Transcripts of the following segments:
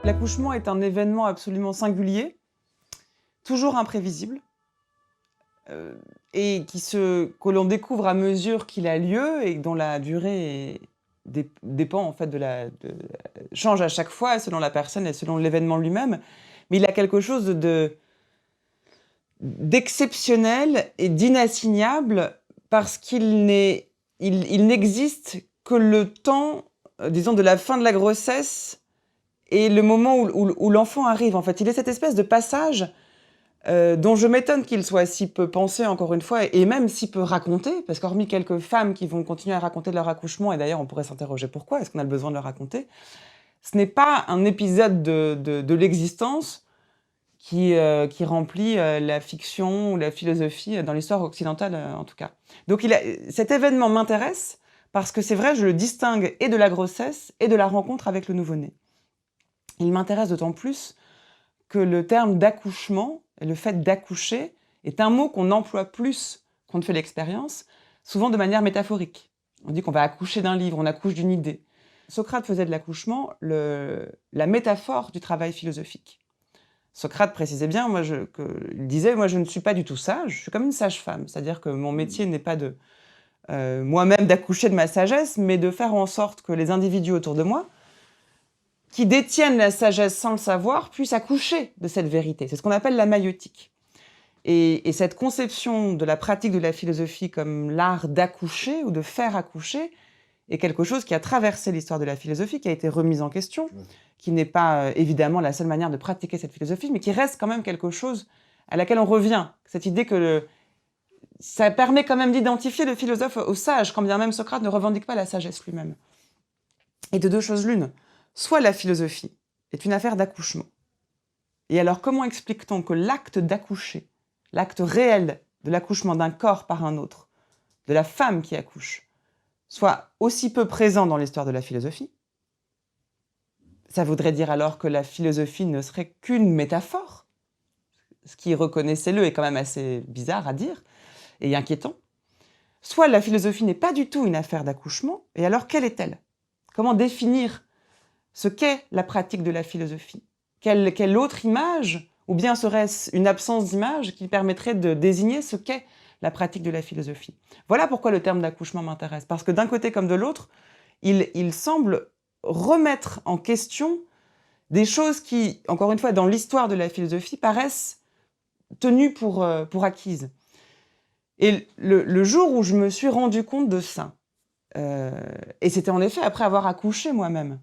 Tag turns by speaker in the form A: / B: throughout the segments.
A: L'accouchement est un événement absolument singulier, toujours imprévisible, et que l'on découvre à mesure qu'il a lieu et dont la durée dépend en fait change à chaque fois selon la personne et selon l'événement lui-même. Mais il a quelque chose d'exceptionnel et d'inassignable parce qu'il n'existe que le temps, disons, de la fin de la grossesse et le moment où l'enfant arrive. En fait, il est cette espèce de passage dont je m'étonne qu'il soit si peu pensé, encore une fois, et même si peu raconté, parce qu'hormis quelques femmes qui vont continuer à raconter leur accouchement, et d'ailleurs on pourrait s'interroger pourquoi, est-ce qu'on a le besoin de le raconter, ce n'est pas un épisode de l'existence qui remplit la fiction ou la philosophie dans l'histoire occidentale en tout cas. Donc cet événement m'intéresse parce que c'est vrai, je le distingue et de la grossesse et de la rencontre avec le nouveau-né. Il m'intéresse d'autant plus que le terme d'accouchement, et le fait d'accoucher, est un mot qu'on emploie plus qu'on ne fait l'expérience, souvent de manière métaphorique. On dit qu'on va accoucher d'un livre, on accouche d'une idée. Socrate faisait de l'accouchement la métaphore du travail philosophique. Socrate précisait bien, il disait, moi je ne suis pas du tout sage, je suis comme une sage-femme, c'est-à-dire que mon métier n'est pas moi-même d'accoucher de ma sagesse, mais de faire en sorte que les individus autour de moi, qui détiennent la sagesse sans le savoir, puissent accoucher de cette vérité. C'est ce qu'on appelle la maïeutique. Et cette conception de la pratique de la philosophie comme l'art d'accoucher ou de faire accoucher est quelque chose qui a traversé l'histoire de la philosophie, qui a été remise en question, qui n'est pas évidemment la seule manière de pratiquer cette philosophie, mais qui reste quand même quelque chose à laquelle on revient. Cette idée que ça permet quand même d'identifier le philosophe au sage, quand bien même Socrate ne revendique pas la sagesse lui-même. Et de deux choses l'une. Soit la philosophie est une affaire d'accouchement. Et alors comment explique-t-on que l'acte d'accoucher, l'acte réel de l'accouchement d'un corps par un autre, de la femme qui accouche, soit aussi peu présent dans l'histoire de la philosophie? Ça voudrait dire alors que la philosophie ne serait qu'une métaphore, ce qui, reconnaissez-le, est quand même assez bizarre à dire et inquiétant. Soit la philosophie n'est pas du tout une affaire d'accouchement, et alors quelle est-elle? Comment définir ce qu'est la pratique de la philosophie? Quelle autre image, ou bien serait-ce une absence d'image qui permettrait de désigner ce qu'est la pratique de la philosophie? Voilà pourquoi le terme d'accouchement m'intéresse, parce que d'un côté comme de l'autre, il semble remettre en question des choses qui, encore une fois, dans l'histoire de la philosophie, paraissent tenues pour acquises. Et le jour où je me suis rendu compte de ça, et c'était en effet après avoir accouché moi-même,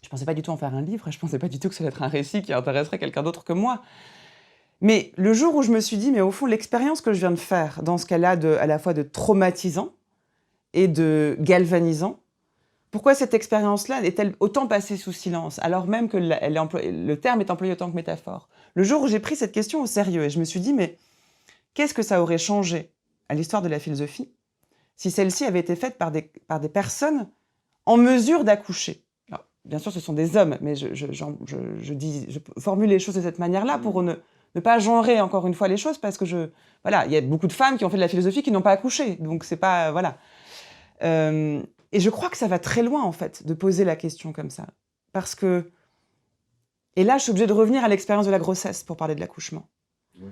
A: je ne pensais pas du tout en faire un livre, et je ne pensais pas du tout que ça allait être un récit qui intéresserait quelqu'un d'autre que moi. Mais le jour où je me suis dit, mais au fond, l'expérience que je viens de faire, dans ce qu'elle a à la fois de traumatisant et de galvanisant, pourquoi cette expérience-là est-elle autant passée sous silence, alors même que le terme est employé autant que métaphore? Le jour où j'ai pris cette question au sérieux, et je me suis dit, mais qu'est-ce que ça aurait changé à l'histoire de la philosophie si celle-ci avait été faite par des personnes en mesure d'accoucher? Bien sûr, ce sont des hommes, mais je formule les choses de cette manière-là pour ne pas genrer encore une fois les choses, parce que voilà, il y a beaucoup de femmes qui ont fait de la philosophie qui n'ont pas accouché, donc c'est pas, voilà. Et je crois que ça va très loin, en fait, de poser la question comme ça. Parce que... Et là, je suis obligée de revenir à l'expérience de la grossesse pour parler de l'accouchement. Oui.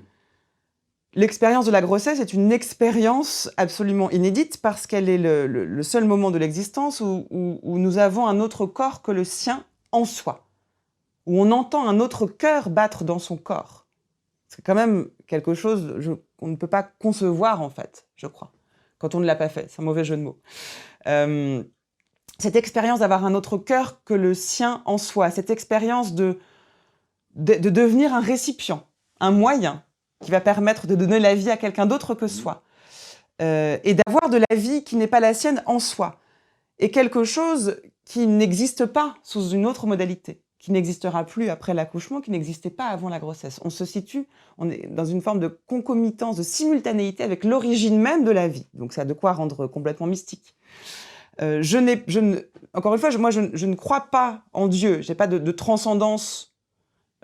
A: L'expérience de la grossesse est une expérience absolument inédite parce qu'elle est le seul moment de l'existence où nous avons un autre corps que le sien en soi, où on entend un autre cœur battre dans son corps. C'est quand même quelque chose qu'on ne peut pas concevoir, en fait, je crois, quand on ne l'a pas fait. C'est un mauvais jeu de mots. Cette expérience d'avoir un autre cœur que le sien en soi, cette expérience de devenir un récipient, un moyen qui va permettre de donner la vie à quelqu'un d'autre que soi, et d'avoir de la vie qui n'est pas la sienne en soi, et quelque chose qui n'existe pas sous une autre modalité, qui n'existera plus après l'accouchement, qui n'existait pas avant la grossesse. On est dans une forme de concomitance, de simultanéité avec l'origine même de la vie. Donc ça a de quoi rendre complètement mystique. Encore une fois, moi, je ne crois pas en Dieu. Je n'ai pas de transcendance,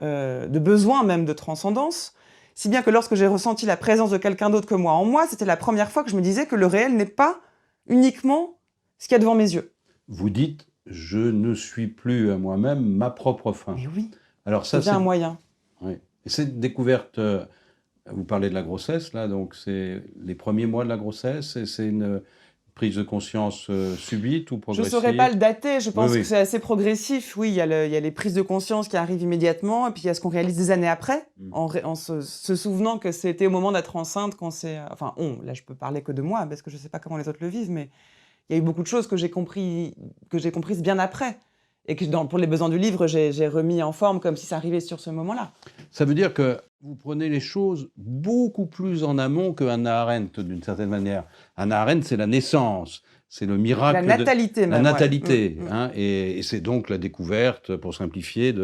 A: de besoin même de transcendance. Si bien que lorsque j'ai ressenti la présence de quelqu'un d'autre que moi en moi, c'était la première fois que je me disais que le réel n'est pas uniquement ce qu'il y a devant mes yeux.
B: Vous dites, je ne suis plus à moi-même ma propre fin.
A: Mais oui,
B: Alors ça,
A: c'est un moyen.
B: oui. Et cette découverte, vous parlez de la grossesse, là, donc c'est les premiers mois de la grossesse, et c'est une prise de conscience subite ou
A: Je ne saurais pas
B: progressive?
A: le dater, je
B: Oui,
A: pense que
B: oui.
A: c'est assez progressif. Oui, il y a les prises de conscience qui arrivent immédiatement, et puis il y a ce qu'on réalise des années après, en se souvenant que c'était au moment d'être enceinte qu'on s'est... Enfin, là je peux parler que de moi, parce que je ne sais pas comment les autres le vivent, mais il y a eu beaucoup de choses que j'ai comprises bien après. Et que pour les besoins du livre, j'ai remis en forme comme si ça arrivait sur ce moment-là.
B: Ça veut dire que vous prenez les choses beaucoup plus en amont que Hannah Arendt, d'une certaine manière. Hannah Arendt, c'est la naissance, c'est le miracle
A: La natalité
B: la
A: même, ouais.
B: natalité. Hein, et c'est donc la découverte, pour simplifier,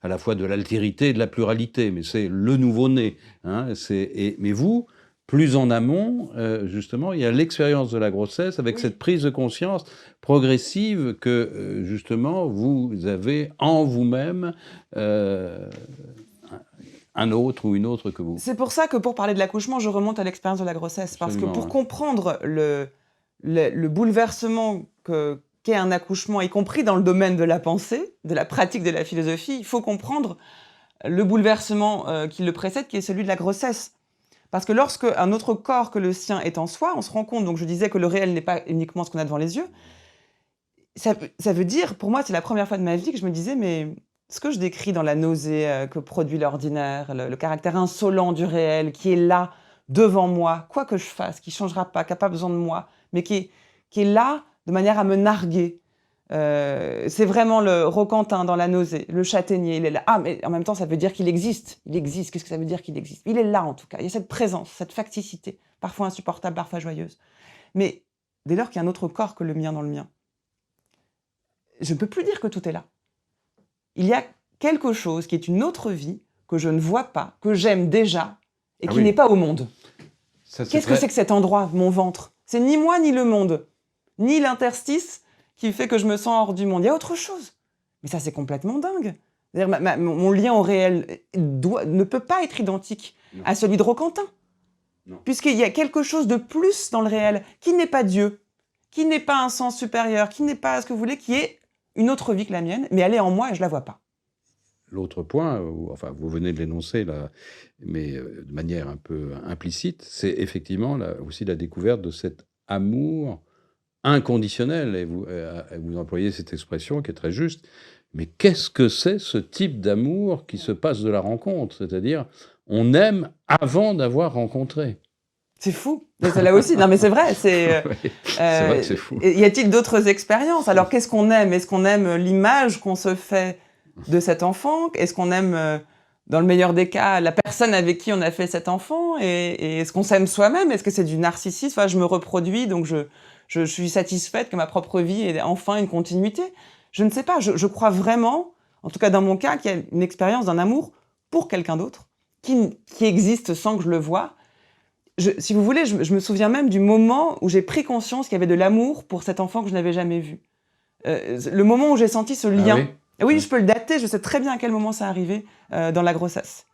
B: à la fois de l'altérité et de la pluralité. Mais c'est le nouveau-né. Hein, mais vous, plus en amont, justement, il y a l'expérience de la grossesse avec
A: Oui.
B: cette prise de conscience progressive que, justement, vous avez en vous-même un autre ou une autre que vous.
A: C'est pour ça que pour parler de l'accouchement, je remonte à l'expérience de la grossesse. Parce que
B: Absolument,
A: pour
B: ouais.
A: comprendre le bouleversement qu'est un accouchement, y compris dans le domaine de la pensée, de la pratique de la philosophie, il faut comprendre le bouleversement qui le précède, qui est celui de la grossesse. Parce que lorsque un autre corps que le sien est en soi, on se rend compte, donc je disais que le réel n'est pas uniquement ce qu'on a devant les yeux, ça veut dire, pour moi, c'est la première fois de ma vie que je me disais, mais ce que je décris dans la nausée que produit l'ordinaire, le caractère insolent du réel, qui est là, devant moi, quoi que je fasse, qui ne changera pas, qui n'a pas besoin de moi, mais qui est là de manière à me narguer. C'est vraiment le Roquentin dans la nausée, le châtaignier, il est là. Ah, mais en même temps, ça veut dire qu'il existe. Il existe, qu'est-ce que ça veut dire qu'il existe? Il est là, en tout cas. Il y a cette présence, cette facticité, parfois insupportable, parfois joyeuse. Mais dès lors qu'il y a un autre corps que le mien dans le mien, je ne peux plus dire que tout est là. Il y a quelque chose qui est une autre vie, que je ne vois pas, que j'aime déjà, et qui n'est pas au monde. Qu'est-ce que c'est que cet endroit, mon ventre? C'est ni moi, ni le monde, ni l'interstice qui fait que je me sens hors du monde. Il y a autre chose. Mais ça, c'est complètement dingue. Mon lien au réel ne peut pas être identique à celui de Roquentin. Puisqu'il y a quelque chose de plus dans le réel, qui n'est pas Dieu, qui n'est pas un sens supérieur, qui n'est pas ce que vous voulez, qui est une autre vie que la mienne, mais elle est en moi et je ne la vois pas.
B: L'autre point, enfin vous venez de l'énoncer là, mais de manière un peu implicite, c'est effectivement aussi la découverte de cet amour inconditionnel, et vous employez cette expression qui est très juste, mais qu'est-ce que c'est ce type d'amour qui se passe de la rencontre? C'est-à-dire, on aime avant d'avoir rencontré.
A: C'est fou. Là aussi, non mais c'est vrai.
B: C'est vrai que c'est fou.
A: Y a-t-il d'autres expériences? Alors qu'est-ce qu'on aime? Est-ce qu'on aime l'image qu'on se fait de cet enfant? Est-ce qu'on aime, dans le meilleur des cas, la personne avec qui on a fait cet enfant? Et est-ce qu'on s'aime soi-même? Est-ce que c'est du narcissisme? Enfin, je me reproduis, donc je suis satisfaite que ma propre vie ait enfin une continuité. Je ne sais pas. Je crois vraiment, en tout cas dans mon cas, qu'il y a une expérience d'un amour pour quelqu'un d'autre qui existe sans que je le voie. Si vous voulez, je me souviens même du moment où j'ai pris conscience qu'il y avait de l'amour pour cet enfant que je n'avais jamais vu. Le moment où j'ai senti ce lien.
B: Ah oui,
A: oui, je peux le dater, je sais très bien à quel moment ça arrivait dans la grossesse.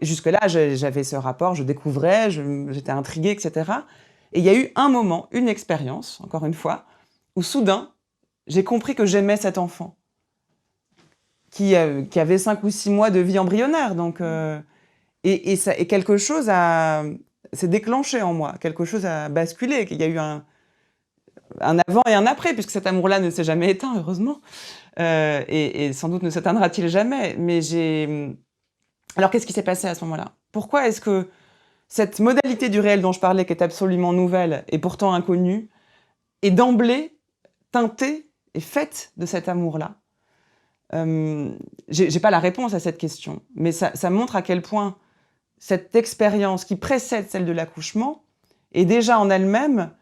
A: Et jusque-là, j'avais ce rapport, je découvrais, j'étais intriguée, etc. Et il y a eu un moment, une expérience, encore une fois, où soudain, j'ai compris que j'aimais cet enfant, qui avait 5 ou 6 mois de vie embryonnaire. Donc, et quelque chose s'est déclenché en moi, quelque chose a basculé, qu'il y a eu un avant et un après, puisque cet amour-là ne s'est jamais éteint, heureusement, et sans doute ne s'éteindra-t-il jamais. Mais alors qu'est-ce qui s'est passé à ce moment-là? Pourquoi est-ce que cette modalité du réel dont je parlais, qui est absolument nouvelle et pourtant inconnue, est d'emblée teintée et faite de cet amour-là? J'ai pas la réponse à cette question, mais ça montre à quel point cette expérience qui précède celle de l'accouchement est déjà en elle-même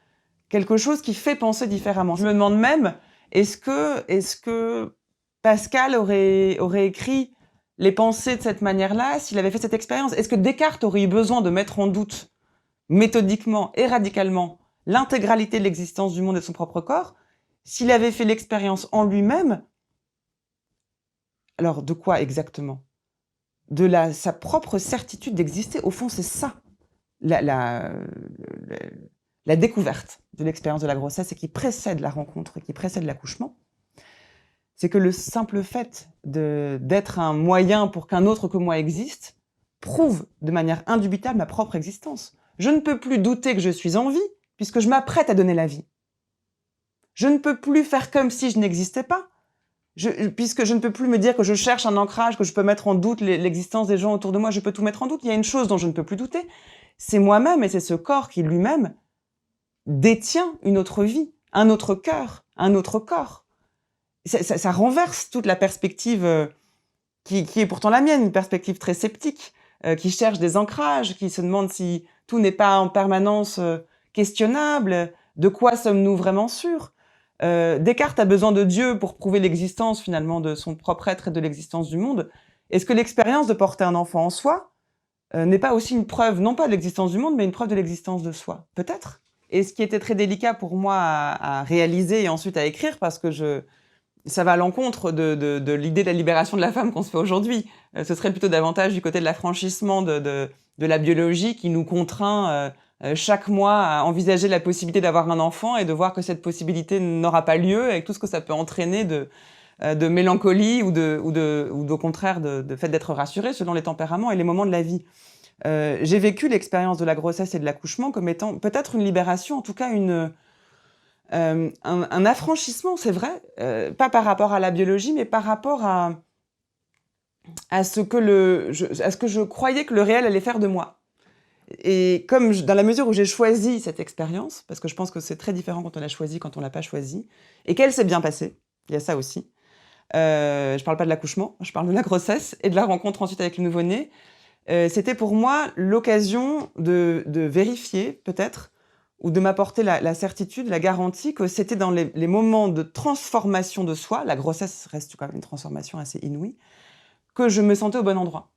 A: quelque chose qui fait penser différemment. Je me demande même, est-ce que Pascal aurait écrit les pensées de cette manière-là s'il avait fait cette expérience? Est-ce que Descartes aurait eu besoin de mettre en doute méthodiquement et radicalement l'intégralité de l'existence du monde et de son propre corps s'il avait fait l'expérience en lui-même? Alors, de quoi exactement? De sa propre certitude d'exister. Au fond, c'est ça, la découverte de l'expérience de la grossesse et qui précède la rencontre, qui précède l'accouchement. c'est que le simple fait d'être un moyen pour qu'un autre que moi existe prouve de manière indubitable ma propre existence. Je ne peux plus douter que je suis en vie, puisque je m'apprête à donner la vie. Je ne peux plus faire comme si je n'existais pas, puisque je ne peux plus me dire que je cherche un ancrage, que je peux mettre en doute l'existence des gens autour de moi, je peux tout mettre en doute. Il y a une chose dont je ne peux plus douter, c'est moi-même et c'est ce corps qui lui-même détient une autre vie, un autre cœur, un autre corps. Ça renverse toute la perspective qui est pourtant la mienne, une perspective très sceptique, qui cherche des ancrages, qui se demande si tout n'est pas en permanence questionnable, de quoi sommes-nous vraiment sûrs. Descartes a besoin de Dieu pour prouver l'existence finalement de son propre être et de l'existence du monde. Est-ce que l'expérience de porter un enfant en soi n'est pas aussi une preuve, non pas de l'existence du monde, mais une preuve de l'existence de soi? Peut-être. Et ce qui était très délicat pour moi à réaliser et ensuite à écrire, parce que ça va à l'encontre de l'idée de la libération de la femme qu'on se fait aujourd'hui. Ce serait plutôt davantage du côté de l'affranchissement de la biologie qui nous contraint chaque mois à envisager la possibilité d'avoir un enfant et de voir que cette possibilité n'aura pas lieu avec tout ce que ça peut entraîner de mélancolie ou au contraire de fait d'être rassuré selon les tempéraments et les moments de la vie. J'ai vécu l'expérience de la grossesse et de l'accouchement comme étant peut-être une libération, en tout cas un affranchissement, c'est vrai, pas par rapport à la biologie, mais par rapport à ce que je croyais que le réel allait faire de moi. Et comme dans la mesure où j'ai choisi cette expérience, parce que je pense que c'est très différent quand on l'a choisi, quand on l'a pas choisi, et qu'elle s'est bien passée, il y a ça aussi. Je parle pas de l'accouchement, je parle de la grossesse et de la rencontre ensuite avec le nouveau-né. C'était pour moi l'occasion de vérifier, peut-être, ou de m'apporter la certitude, la garantie que c'était dans les moments de transformation de soi, la grossesse reste quand même une transformation assez inouïe, que je me sentais au bon endroit.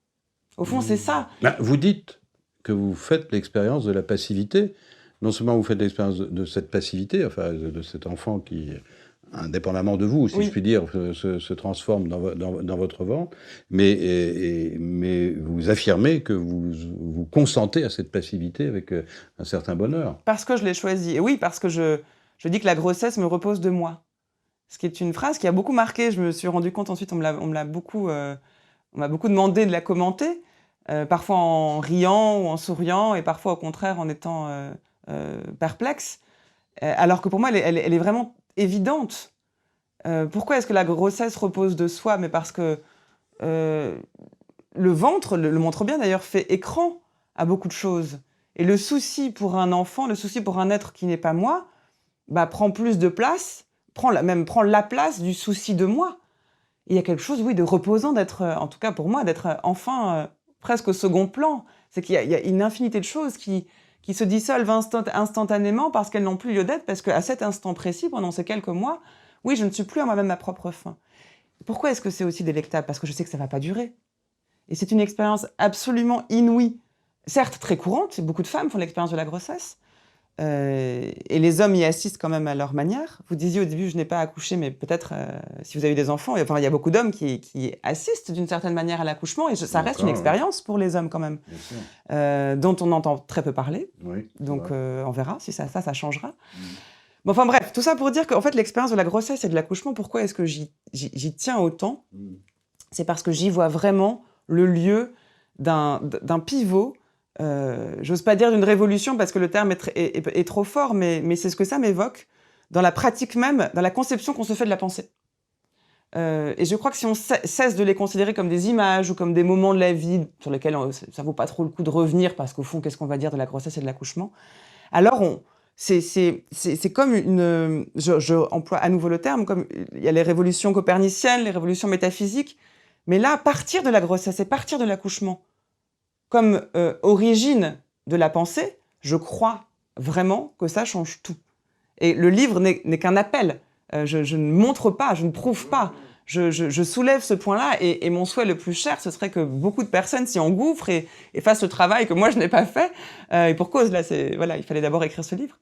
A: Au fond, c'est ça.
B: Vous dites que vous faites l'expérience de la passivité. Non seulement vous faites l'expérience de cette passivité, enfin de cet enfant qui, indépendamment de vous, si
A: Oui.
B: je puis dire, se transforme dans votre ventre, mais vous affirmez que vous consentez à cette passivité avec un certain bonheur.
A: Parce que je l'ai choisi. Et oui, parce que je dis que la grossesse me repose de moi. Ce qui est une phrase qui a beaucoup marqué. Je me suis rendu compte ensuite, on m'a beaucoup demandé de la commenter, parfois en riant ou en souriant, et parfois au contraire en étant perplexe. Alors que pour moi, elle est vraiment évidente. Pourquoi est-ce que la grossesse repose de soi? Mais parce que le ventre, le montre bien d'ailleurs, fait écran à beaucoup de choses. Et le souci pour un enfant, le souci pour un être qui n'est pas moi, prend plus de place, prend la place du souci de moi. Et il y a quelque chose, oui, de reposant d'être, en tout cas pour moi, d'être enfin presque au second plan. C'est qu'il y a une infinité de choses qui se dissolvent instantanément parce qu'elles n'ont plus lieu d'être, parce qu'à cet instant précis, pendant ces quelques mois, oui, je ne suis plus à moi-même ma propre fin. Pourquoi est-ce que c'est aussi délectable? Parce que je sais que ça ne va pas durer. Et c'est une expérience absolument inouïe. Certes, très courante, beaucoup de femmes font l'expérience de la grossesse. Et les hommes y assistent quand même à leur manière. Vous disiez au début, je n'ai pas accouché, mais peut-être si vous avez eu des enfants, enfin, il y a beaucoup d'hommes qui assistent d'une certaine manière à l'accouchement, et ça reste une expérience pour les hommes quand même, dont on entend très peu parler.
B: Oui,
A: donc on verra si ça changera. Bon, enfin bref, tout ça pour dire qu'en fait l'expérience de la grossesse et de l'accouchement, pourquoi est-ce que j'y tiens autant? C'est parce que j'y vois vraiment le lieu d'un pivot. J'ose pas dire d'une révolution parce que le terme est trop fort, mais c'est ce que ça m'évoque dans la pratique même, dans la conception qu'on se fait de la pensée. Et je crois que si on cesse de les considérer comme des images ou comme des moments de la vie sur lesquels ça vaut pas trop le coup de revenir parce qu'au fond, qu'est-ce qu'on va dire de la grossesse et de l'accouchement? Alors c'est comme je emploie à nouveau le terme, comme il y a les révolutions coperniciennes, les révolutions métaphysiques, mais là, partir de la grossesse et partir de l'accouchement comme origine de la pensée, je crois vraiment que ça change tout. Et le livre n'est qu'un appel. Je ne montre pas, je ne prouve pas. Je soulève ce point-là et mon souhait le plus cher, ce serait que beaucoup de personnes s'y engouffrent et fassent le travail que moi je n'ai pas fait. Et pour cause, là, il fallait d'abord écrire ce livre.